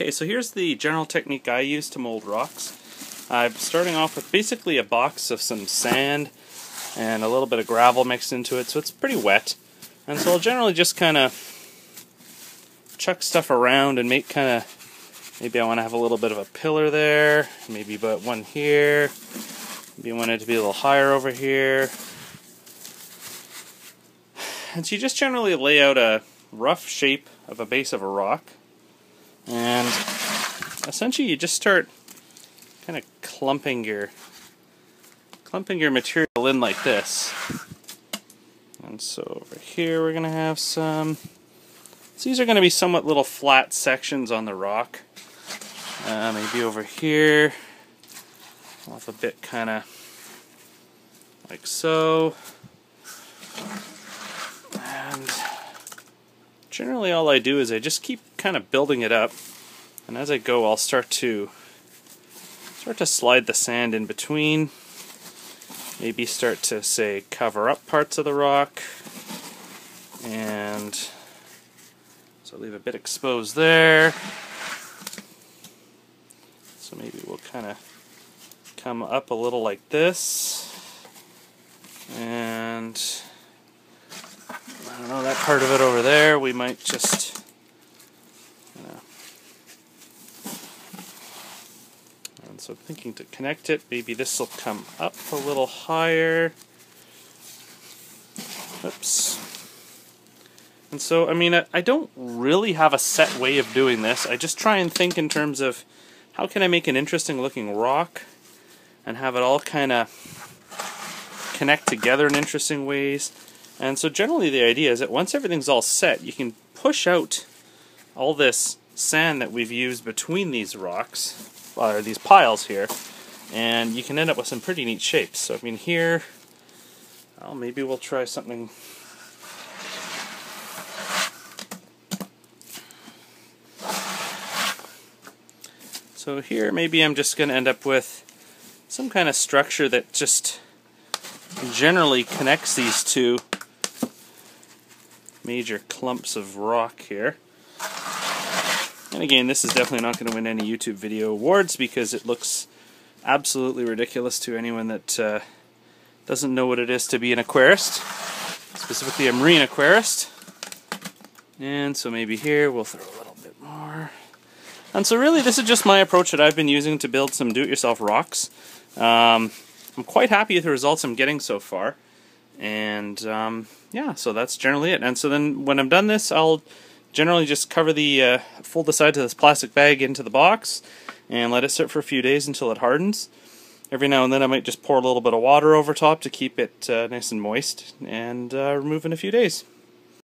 Okay, so here's the general technique I use to mold rocks. I'm starting off with basically a box of some sand and a little bit of gravel mixed into it, so it's pretty wet. And so I'll generally just kind of chuck stuff around and make kind of, maybe I want to have a little bit of a pillar there, maybe about one here, maybe I want it to be a little higher over here. And so you just generally lay out a rough shape of a base of a rock, and essentially you just start kind of clumping your material in like this. And so over here we're going to have some, so these are going to be somewhat little flat sections on the rock. Maybe over here I'll have a bit kind of like so. And generally all I do is I just keep kind of building it up, and as I go I'll start to slide the sand in between, maybe start to say cover up parts of the rock, and so leave a bit exposed there. So maybe we'll kind of come up a little like this, and I don't know, that part of it over there we might just and so thinking to connect it, maybe this will come up a little higher. Oops. And so, I mean, I don't really have a set way of doing this. I just try and think in terms of how can I make an interesting looking rock and have it all kind of connect together in interesting ways. And so generally the idea is that once everything's all set, you can push out all this sand that we've used between these rocks, or these piles here, and you can end up with some pretty neat shapes. So I mean here, well, maybe we'll try something. So here maybe I'm just going to end up with some kind of structure that just generally connects these two major clumps of rock here. And again, this is definitely not going to win any YouTube video awards because it looks absolutely ridiculous to anyone that doesn't know what it is to be an aquarist, specifically a marine aquarist. And so maybe here we'll throw a little bit more. And so really this is just my approach that I've been using to build some do-it-yourself rocks. I'm quite happy with the results I'm getting so far. And yeah, so that's generally it. And so then when I'm done this, I'll generally just cover the, fold the sides of this plastic bag into the box and let it sit for a few days until it hardens. Every now and then I might just pour a little bit of water over top to keep it nice and moist, and remove in a few days.